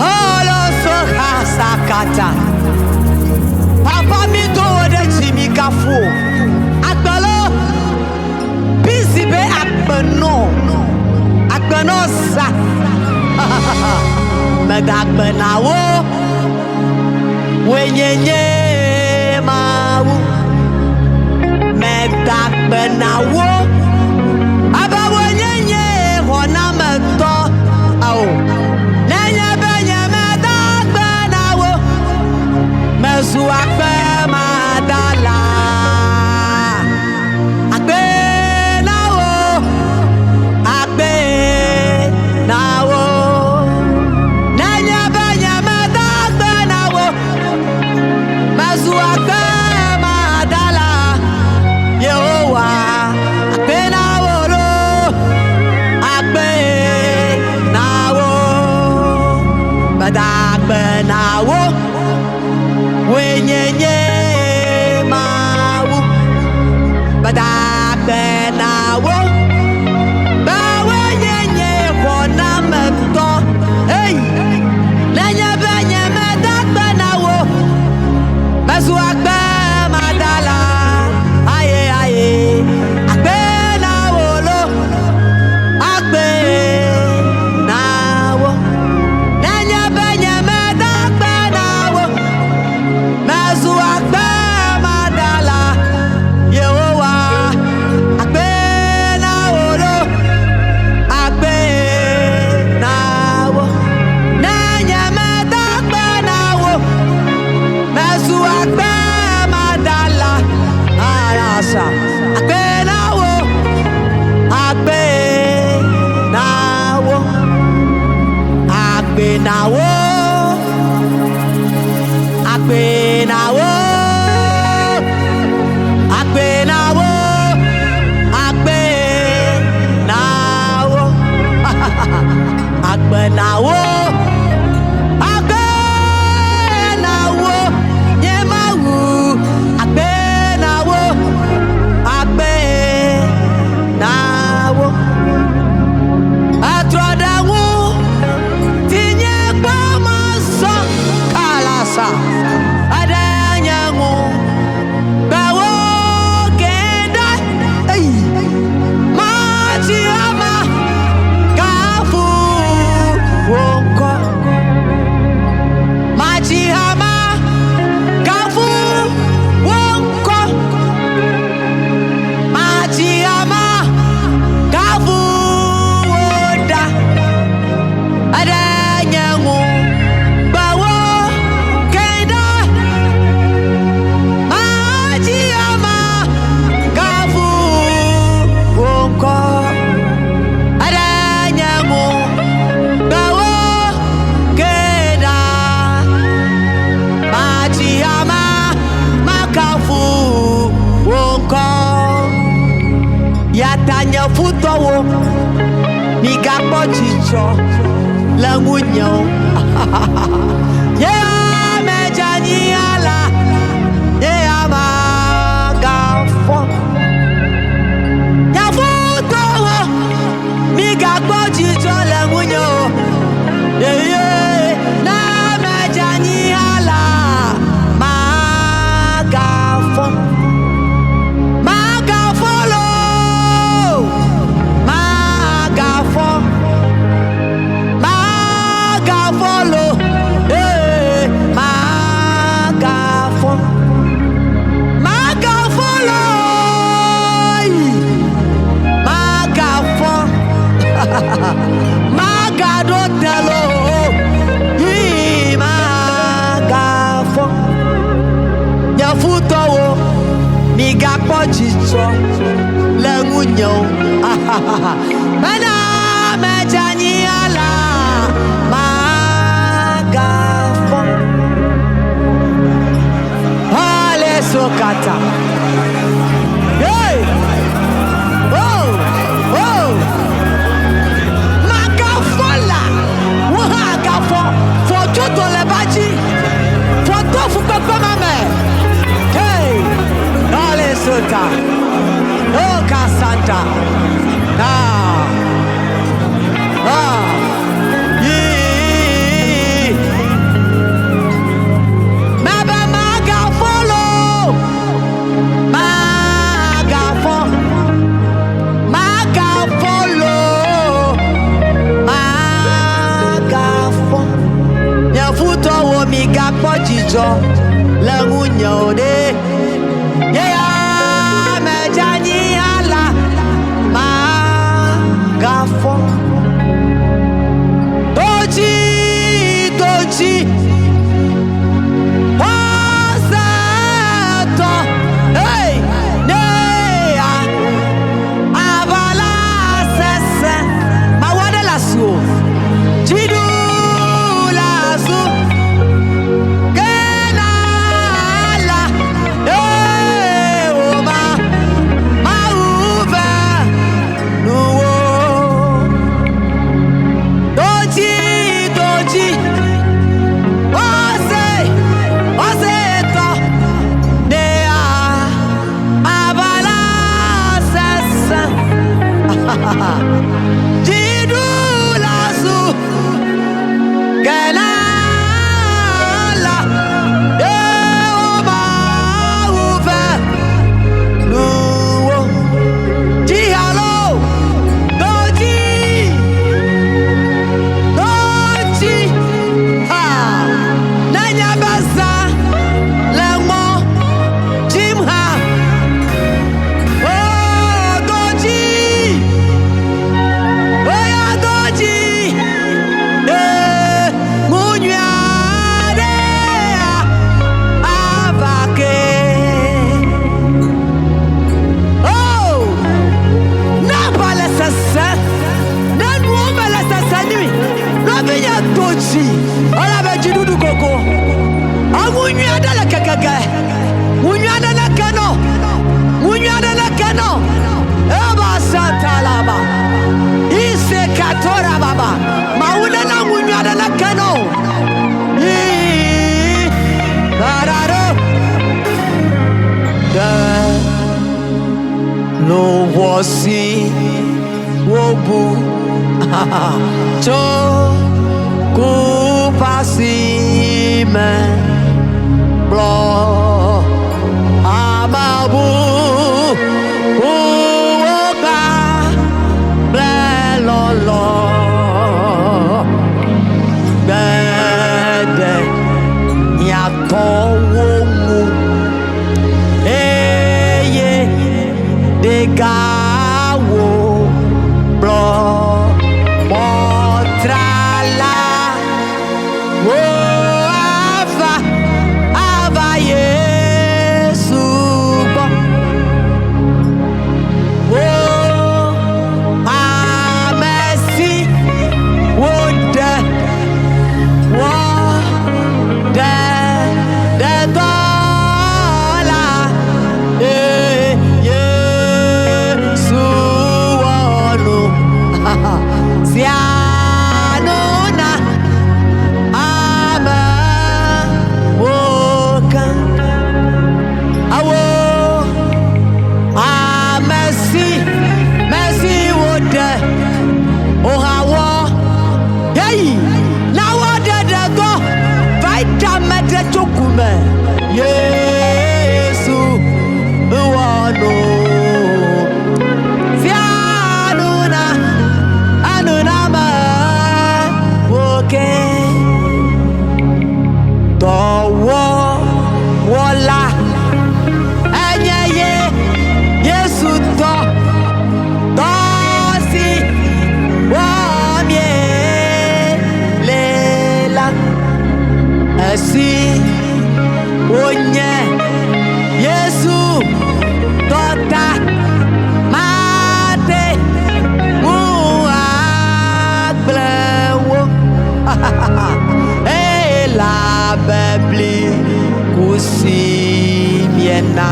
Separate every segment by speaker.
Speaker 1: Holo so hasakata. Papa mi do de chimi kafu. Agbalo. Busy be akbeno. Akbeno sa. Medakbenawo. Wenyenye mawu. Medakbenawo. Aba wenyenye hona meto. Au. Nenye benye medakbenawo. Mezu akbe madala. Akbenawo. Akbenawo. Nenye benye medakbenawo. Mezu akbe madala. Yehowa. Akbenawo lo. Akbenawo. Medakbenawo. Wenyenye mawu. Medakbenawo. Ba wenyenye kona meto. Hey. Nenye benye medakbenawo. Mezu akbe madala. Aye aye. Akbenawo lo. Akbenawo. Nenye benye medakbenawo. Mezu akbe madala. Yehowa. Akbenawo lo. Akbenawo. Nenye medakbenawo. Mezu akbe madala. Arasa. Akbenawo. Akbenawo. Akbenawo. Akbenawo. Akbenawo. Akbenawo. Akbenawo. Akbenawo. Nyemawu. Akbenawo. Akbenawo. Atrodawu. Tinye gbamaso. Kalasa. Adanyanwu. Bawo keda. Hey. Machiama. Kafu. Wonko. Machihama. Kafu. Wonko. Machihama. Kafu. Woda. Adanyanwu. Bawo keda. Machihama. Kafu. Wonko. Adanyanwu. Bawo keda. Machihama. Makafu. Wonko. Yatanya futowo. Migakpo chicho. Langunyo. Yeah, mejani ala. Yeah, magafo. Yafutowo. Migakpo chicho. Langunyo. Yeah, yeah. Na mejani ala. Magafo. Magafolo. Magafo. Magafolo. Eh. Magafo. Magafolo. Magafo. Magado telo. Magafo. Yafutowo. Migakpo chicho. Langunyo. Bana mejani ala. Magafo. Hale sokata. Hey. Oh. Oh. Magafola. Wagafo. Foto le baji. Foto fuko mame. Hey. Hale sota. Oh Kasanta. Ah. jijo lengunyode yeah mejani ala ma gafo doji osato hey neya avala sese mawade lasu jidu lasu kenala hey oma mauve nuwo doji Jidulasu Ganala Eoma Uve Nuwo Jihalo Doji Ha Nanyabasa Lemo Jimha Ola be jidudu koko. Agunya dala kekeke. Munya dala keno. Munya dala keno. Eba satalaba. Ise katora baba. Mauna na munya dala keno. Bararo. Da no wasi wobu. Cho Kupasime blo amabu uoka blelolo dede yatowomu eye degawo blo motrala Ava Yesu amesi wode dola Yesu wonu sianona Yesu wano fianuna anunama woke towo wola anyeye Yesu to tosi wamie lela asi onye Yesu tota mate muaglewo la Bibli kusimiena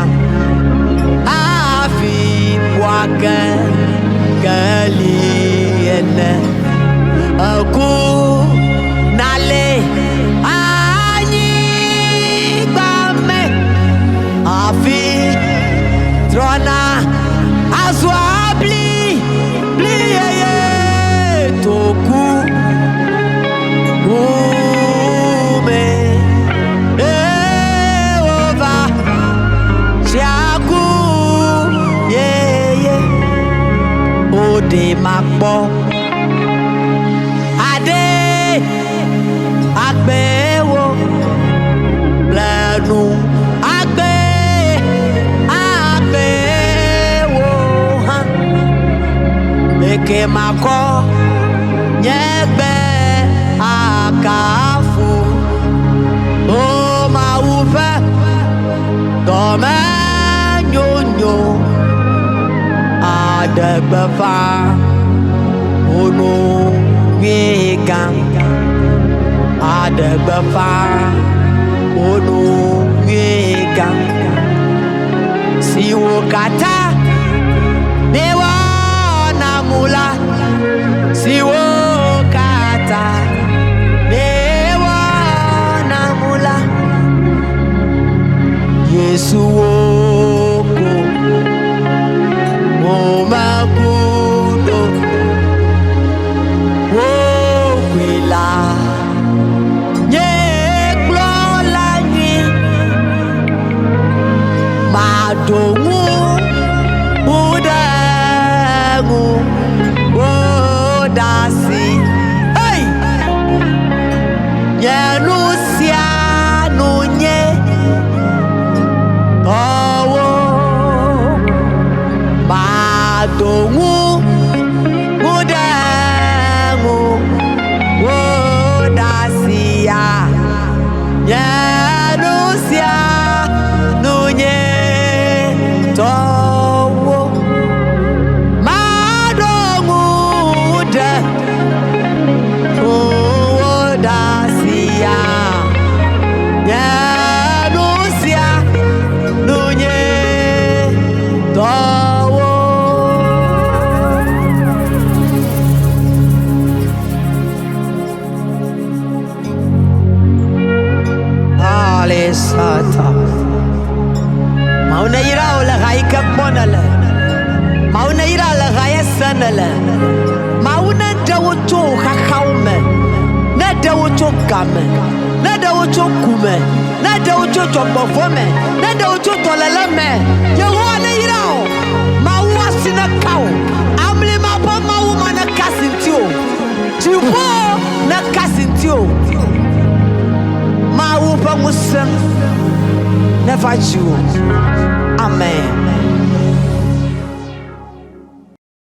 Speaker 1: afi wake kaliene aku nale Trona azwa bli ye toku ume ova jaku ye ode makpo ade agbewo Kemako nyegbe akafu o mawufe dome nyonyo adegbefa ono wigan adegbefa ono wigan siwo kata newa namula siwo kata newa namula Yesu woko momakudo wokwila nyeklola nyi madongu udangu wodasi hey nyenusia nunye owo madongu udangu wodasi ya nyenusia nunye towo madongu udangu wodasi ya nyenusia nunye towo Alisata Mauna ira ola gaika bonala Mauna ira la gaya sanala Mauna dawoto kakaume Na dawoto game Na dawoto kume Na dawoto tobofome Na dawoto tolalame Yehoana ira o Maua sina kao Amli mapa mauma na kasintio Chipo na kasintio Mau pamusem Never you. Amen.